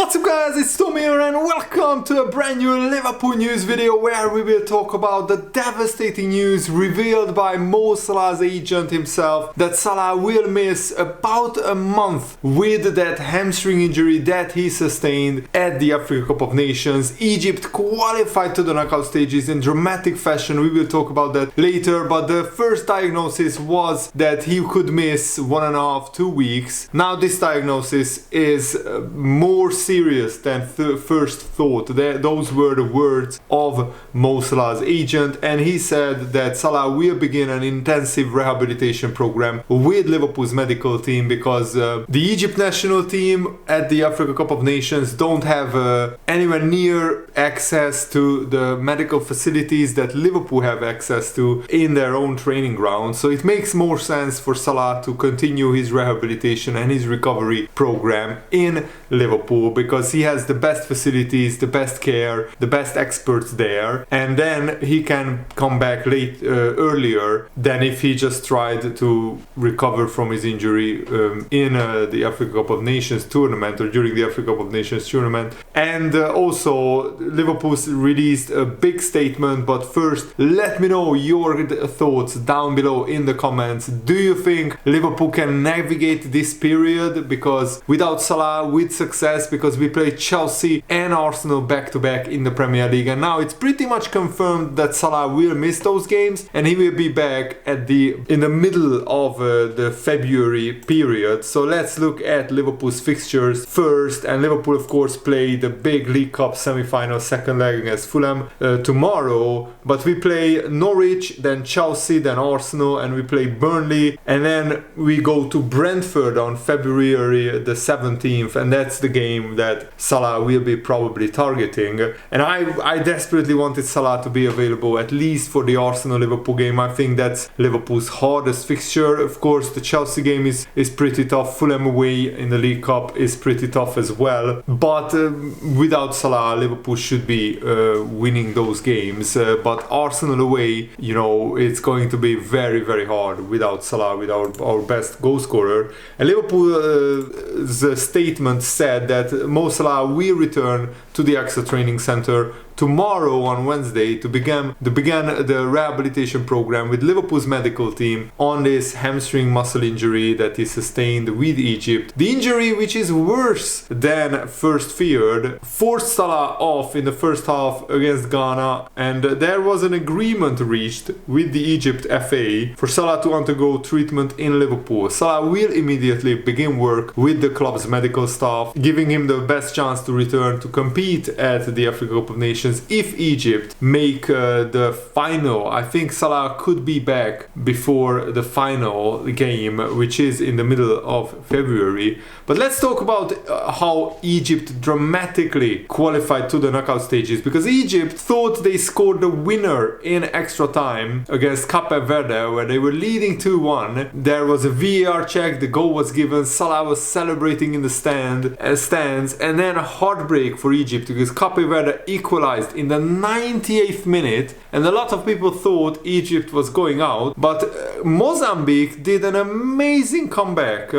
What's up guys, it's Tom here and welcome to a brand new Liverpool news video where we will talk about the devastating news revealed by Mo Salah's agent himself that Salah will miss about a month with that hamstring injury that he sustained at the Africa Cup of Nations. Egypt qualified to the knockout stages in dramatic fashion, we will talk about that later, but the first diagnosis was that he could miss 1.5 to 2 weeks. Now this diagnosis is more serious than first thought. Those were the words of Mo Salah's agent, and he said that Salah will begin an intensive rehabilitation program with Liverpool's medical team because the Egypt national team at the Africa Cup of Nations don't have anywhere near access to the medical facilities that Liverpool have access to in their own training ground. So it makes more sense for Salah to continue his rehabilitation and his recovery program in Liverpool because he has the best facilities, the best care, the best experts there, and then he can come back earlier than if he just tried to recover from his injury in the Africa Cup of Nations tournament or during the Africa Cup of Nations tournament. And also Liverpool's released a big statement, but first let me know your thoughts down below in the comments. Do you think Liverpool can navigate this period? Because without Salah, with success, because we play Chelsea and Arsenal back to back in the Premier League, and now it's pretty much confirmed that Salah will miss those games and he will be back in the middle of the February period. So let's look at Liverpool's fixtures first, and Liverpool of course play the big League Cup semi-final second leg against Fulham tomorrow, but we play Norwich, then Chelsea, then Arsenal, and we play Burnley, and then we go to Brentford on February the 17th, and that's the game that Salah will be probably targeting. And I desperately wanted Salah to be available at least for the Arsenal-Liverpool game. I think that's Liverpool's hardest fixture. Of course the Chelsea game is pretty tough, Fulham away in the League Cup is pretty tough as well, but without Salah Liverpool should be winning those games, but Arsenal away, you know, it's going to be very very hard without Salah, with our best goal scorer. And Liverpool's statement said that Mo Salah will return to the AXA training center tomorrow on Wednesday to begin the rehabilitation program with Liverpool's medical team on this hamstring muscle injury that he sustained with Egypt. The injury, which is worse than first feared, forced Salah off in the first half against Ghana, and there was an agreement reached with the Egypt FA for Salah to undergo treatment in Liverpool. Salah will immediately begin work with the club's medical staff, giving him the best chance to return to compete at the Africa Cup of Nations if Egypt make the final. I think Salah could be back before the final game, which is in the middle of February. But let's talk about how Egypt dramatically qualified to the knockout stages, because Egypt thought they scored the winner in extra time against Cape Verde where they were leading 2-1. There was a VAR check, the goal was given, Salah was celebrating in the stands, and then a heartbreak for Egypt because Cape Verde equalized in the 98th minute, and a lot of people thought Egypt was going out, but Mozambique did an amazing comeback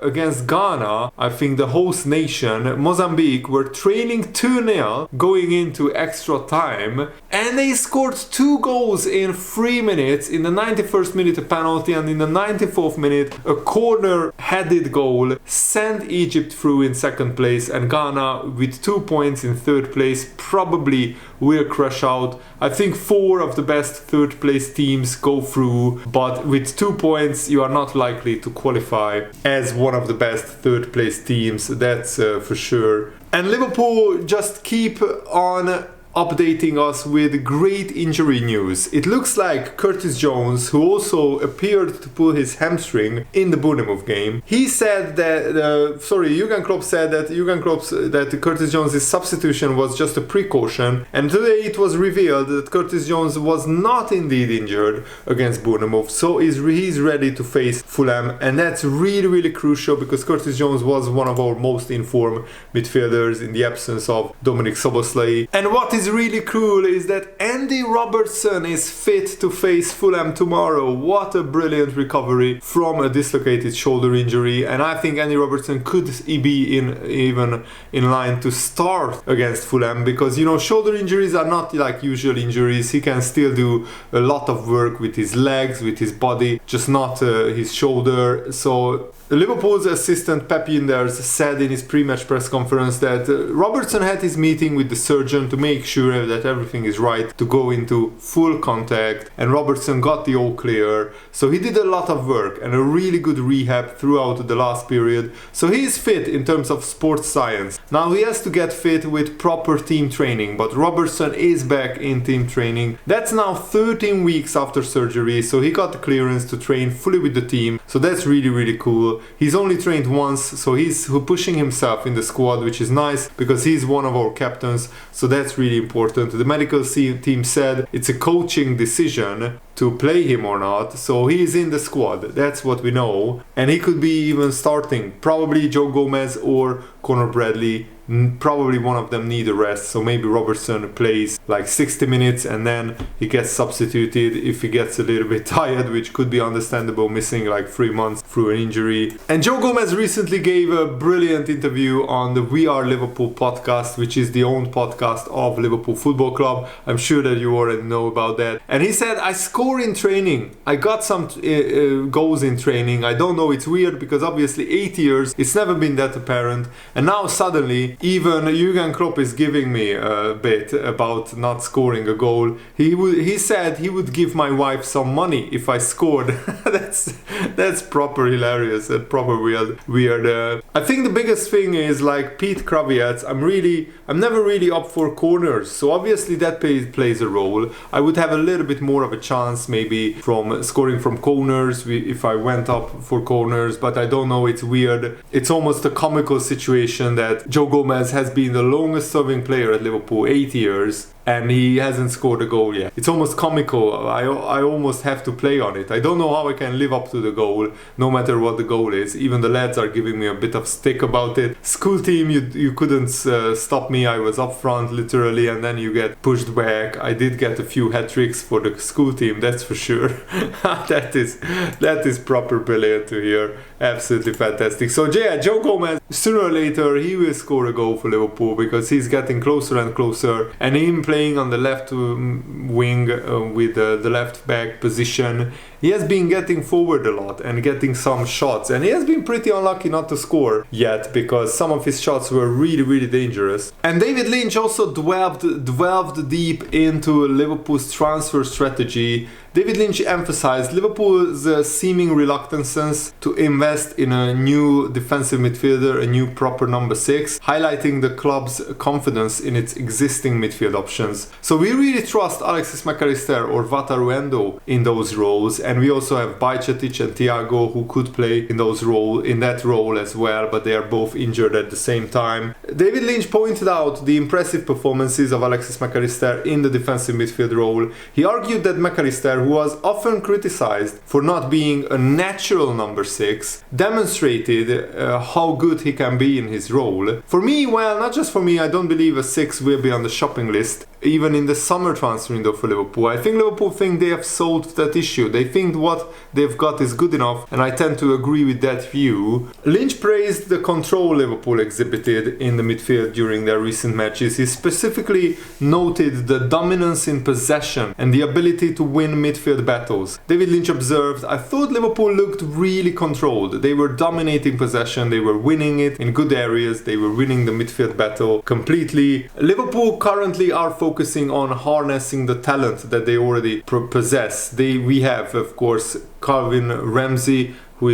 against Ghana. I think the host nation, Mozambique, were trailing 2-0 going into extra time, and they scored 2 goals in 3 minutes. In the 91st minute a penalty, and in the 94th minute a corner headed goal sent Egypt through in second place, and Ghana with 2 points in third place probably will crush out. I think 4 of the best third place teams go through, but with 2 points you are not likely to qualify as one of the best third place teams, that's for sure. And Liverpool just keep on updating us with great injury news. It looks like Curtis Jones, who also appeared to pull his hamstring in the Bournemouth game, he said that Jurgen Klopp said that Curtis Jones' substitution was just a precaution, and today it was revealed that Curtis Jones was not indeed injured against Bournemouth, so he's ready to face Fulham, and that's really really crucial because Curtis Jones was one of our most informed midfielders in the absence of Dominic Szoboszlai. And what is is really cool is that Andy Robertson is fit to face Fulham tomorrow. What a brilliant recovery from a dislocated shoulder injury, and I think Andy Robertson could be even in line to start against Fulham, because shoulder injuries are not like usual injuries. He can still do a lot of work with his legs, with his body, just not his shoulder. So Liverpool's assistant Pep Yinders said in his pre-match press conference that Robertson had his meeting with the surgeon to make sure that everything is right to go into full contact, and Robertson got the all clear. So he did a lot of work and a really good rehab throughout the last period. So he is fit in terms of sports science. Now he has to get fit with proper team training, but Robertson is back in team training. That's now 13 weeks after surgery, so he got the clearance to train fully with the team. So that's really, really cool. He's only trained once, so he's pushing himself in the squad, which is nice because he's one of our captains, so that's really important. The medical team said it's a coaching decision to play him or not, so he's in the squad, that's what we know, and he could be even starting. Probably Joe Gomez or Conor Bradley, probably one of them need a rest, so maybe Robertson plays like 60 minutes and then he gets substituted if he gets a little bit tired, which could be understandable, missing like 3 months through an injury. And Joe Gomez recently gave a brilliant interview on the We Are Liverpool podcast, which is the own podcast of Liverpool Football Club. I'm sure that you already know about that. And he said, I score in training. I got some goals in training. I don't know, it's weird because obviously 8 years, it's never been that apparent. And now suddenly, even Jurgen Klopp is giving me a bit about not scoring a goal. He said he would give my wife some money if I scored. that's proper hilarious and proper weird. I think the biggest thing is like Pete Krawietz. I'm never really up for corners, so obviously that plays a role. I would have a little bit more of a chance maybe from scoring from corners if I went up for corners, but I don't know, it's weird. It's almost a comical situation that Joe Gomez has been the longest serving player at Liverpool, 8 years, and he hasn't scored a goal yet. It's almost comical. I almost have to play on it. I don't know how I can live up to the goal, no matter what the goal is. Even the lads are giving me a bit of stick about it. School team, you couldn't stop me. I was up front literally, and then you get pushed back. I did get a few hat-tricks for the school team, that's for sure. That is proper brilliant to hear. Absolutely fantastic. So yeah, Joe Gomez, sooner or later he will score a goal for Liverpool because he's getting closer and closer, and him playing on the left wing with the left back position, he has been getting forward a lot and getting some shots, and he has been pretty unlucky not to score yet because some of his shots were really, really dangerous. And David Lynch also delved deep into Liverpool's transfer strategy. David Lynch emphasized Liverpool's seeming reluctance to invest in a new defensive midfielder, a new proper number 6, highlighting the club's confidence in its existing midfield options. So we really trust Alexis McAllister or Wataruendo in those roles, and we also have Bajcetic and Thiago who could play in that role as well, but they are both injured at the same time. David Lynch pointed out the impressive performances of Alexis McAllister in the defensive midfield role. He argued that McAllister, who was often criticized for not being a natural number 6, demonstrated how good he can be in his role. For me, well, not just for me, I don't believe a 6 will be on the shopping list, even in the summer transfer window for Liverpool. I think Liverpool think they have solved that issue. They think what they've got is good enough, and I tend to agree with that view. Lynch praised the control Liverpool exhibited in the midfield during their recent matches. He specifically noted the dominance in possession and the ability to win midfield battles. David Lynch observed, I thought Liverpool looked really controlled. They were dominating possession, they were winning it in good areas, they were winning the midfield battle completely. Liverpool currently are focusing on harnessing the talent that they already possess. We have, of course, Calvin Ramsey, who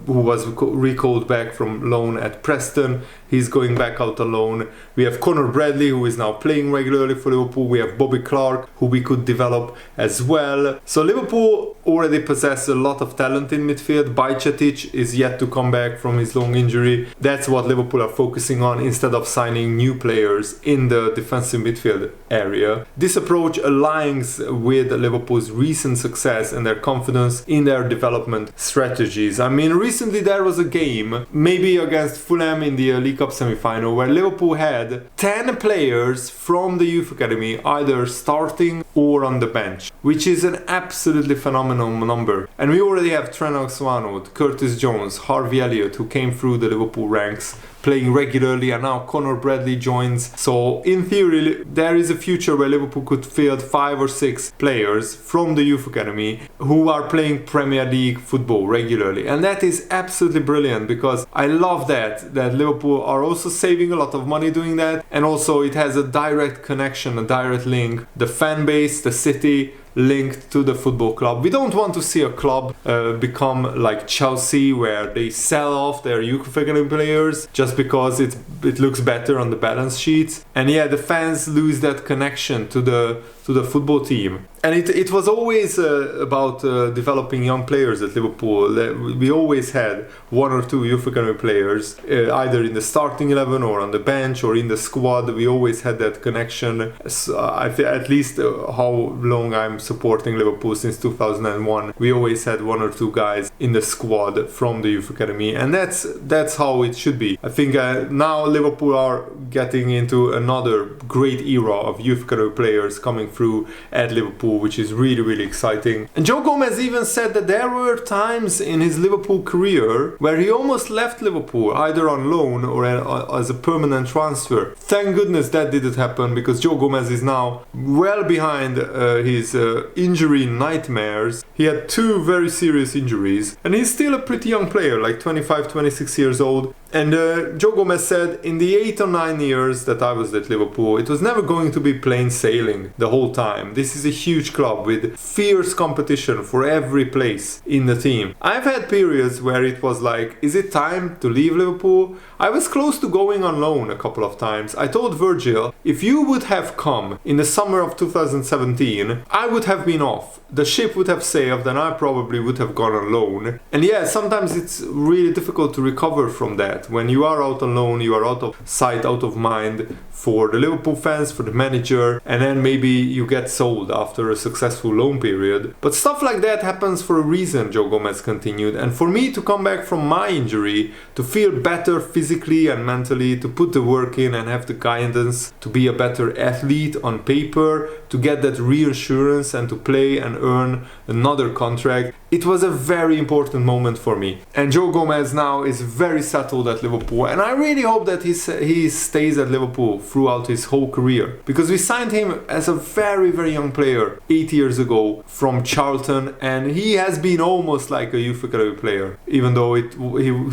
was recalled back from loan at Preston. He's going back out on loan. We have Conor Bradley, who is now playing regularly for Liverpool. We have Bobby Clark, who we could develop as well. So Liverpool already possess a lot of talent in midfield. Bajcetic is yet to come back from his long injury. That's what Liverpool are focusing on instead of signing new players in the defensive midfield area. This approach aligns with Liverpool's recent success and their confidence in their development strategies. I mean, recently there was a game, maybe against Fulham in the League Cup semi-final, where Liverpool had 10 players from the youth academy either starting or on the bench, which is an absolutely phenomenal number. And we already have Trent Alexander-Arnold, Curtis Jones, Harvey Elliott, who came through the Liverpool ranks playing regularly, and now Conor Bradley joins. So in theory there is a future where Liverpool could field 5 or 6 players from the youth academy who are playing Premier League football regularly, and that is absolutely brilliant, because I love that Liverpool are also saving a lot of money doing that, and also it has a direct connection, a direct link, the fan base, the city, linked to the football club. We don't want to see a club become like Chelsea, where they sell off their youth academy players just because it looks better on the balance sheets. And yeah, the fans lose that connection to the football team. And it was always about developing young players at Liverpool. We always had 1 or 2 youth academy players, either in the starting 11 or on the bench or in the squad. We always had that connection. So at least how long I'm supporting Liverpool, since 2001, we always had 1 or 2 guys in the squad from the youth academy, and that's how it should be. I think now Liverpool are getting into another great era of youth academy players coming through at Liverpool, which is really, really exciting. And Joe Gomez even said that there were times in his Liverpool career where he almost left Liverpool, either on loan or as a permanent transfer. Thank goodness that didn't happen, because Joe Gomez is now well behind his injury nightmares. He had 2 very serious injuries, and he's still a pretty young player, like 25, 26 years old. And Joe Gomez said, in the 8 or 9 years that I was at Liverpool, it was never going to be plain sailing the whole time. This is a huge club with fierce competition for every place in the team. I've had periods where it was like, is it time to leave Liverpool? I was close to going on loan a couple of times. I told Virgil, if you would have come in the summer of 2017, I would have been off. The ship would have sailed and I probably would have gone on loan. And yeah, sometimes it's really difficult to recover from that. When you are out on loan, you are out of sight, out of mind for the Liverpool fans, for the manager, and then maybe you get sold after a successful loan period. But stuff like that happens for a reason, Joe Gomez continued. And for me to come back from my injury, to feel better physically and mentally, to put the work in and have the guidance to be a better athlete on paper, to get that reassurance and to play and earn another contract, it was a very important moment for me. And Joe Gomez now is very settled at Liverpool, and I really hope that he stays at Liverpool throughout his whole career, because we signed him as a very, very young player 8 years ago from Charlton, and he has been almost like a youth academy player. Even though he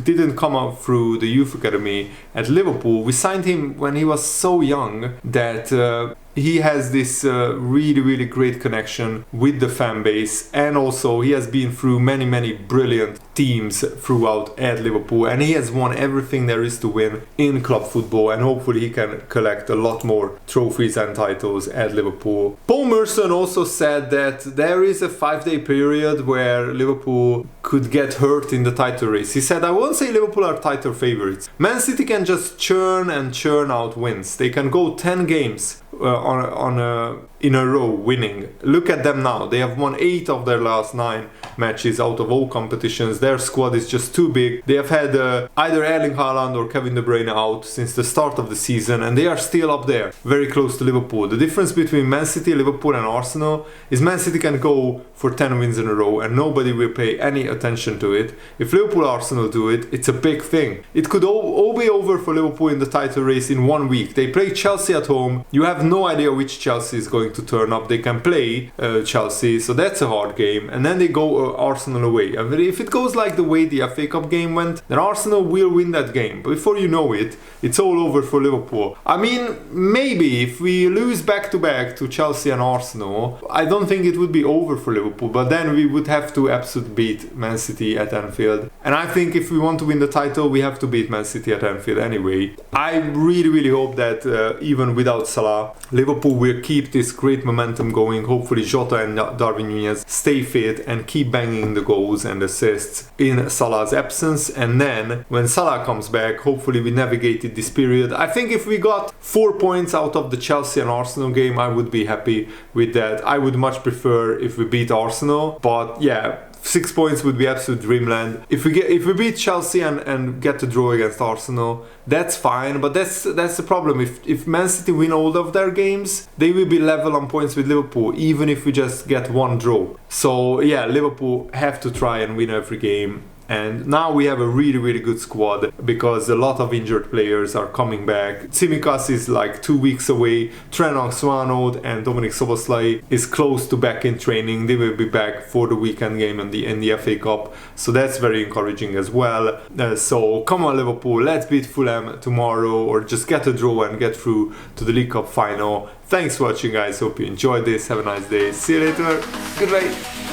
didn't come up through the youth academy at Liverpool, we signed him when he was so young that he has this really, really great connection with the fan base, and also he has been through many, many brilliant teams throughout at Liverpool, and he has won everything there is to win in club football, and hopefully he can collect a lot more trophies and titles at Liverpool. Paul Merson also said that there is a 5-day period where Liverpool could get hurt in the title race. He said, I won't say Liverpool are title favorites. Man City can just churn and churn out wins. They can go 10 games in a row winning. Look at them now. They have won 8 of their last 9 matches out of all competitions. Their squad is just too big. They have had either Erling Haaland or Kevin De Bruyne out since the start of the season, and they are still up there, very close to Liverpool. The difference between Man City, Liverpool and Arsenal is Man City can go for 10 wins in a row and nobody will pay any attention to it. If Liverpool Arsenal do it, it's a big thing. It could all be over for Liverpool in the title race in 1 week. They play Chelsea at home. You have no idea which Chelsea is going to turn up. They can play Chelsea, so that's a hard game. And then they go Arsenal away. And if it goes like the way the FA Cup game went, then Arsenal will win that game. But before you know it, it's all over for Liverpool. I mean, maybe if we lose back-to-back to Chelsea and Arsenal, I don't think it would be over for Liverpool. But then we would have to absolutely beat Man City at Anfield. And I think if we want to win the title, we have to beat Man City at Anfield anyway. I really, really hope that even without Salah, Liverpool Liverpool will keep this great momentum going. Hopefully Jota and Darwin Núñez stay fit and keep banging the goals and assists in Salah's absence. And then when Salah comes back, hopefully we navigated this period. I think if we got 4 points out of the Chelsea and Arsenal game, I would be happy with that. I would much prefer if we beat Arsenal, but yeah, 6 points would be absolute dreamland. If we beat Chelsea and get to draw against Arsenal, that's fine. But that's the problem. If Man City win all of their games, they will be level on points with Liverpool, even if we just get one draw. So yeah, Liverpool have to try and win every game. And now we have a really, really good squad because a lot of injured players are coming back. Tsimikas is like 2 weeks away. Trent Alexander-Arnold and Dominik Szoboszlai is close to back in training. They will be back for the weekend game in the FA Cup. So that's very encouraging as well. So come on Liverpool, let's beat Fulham tomorrow or just get a draw and get through to the League Cup final. Thanks for watching guys, hope you enjoyed this. Have a nice day. See you later. Goodbye.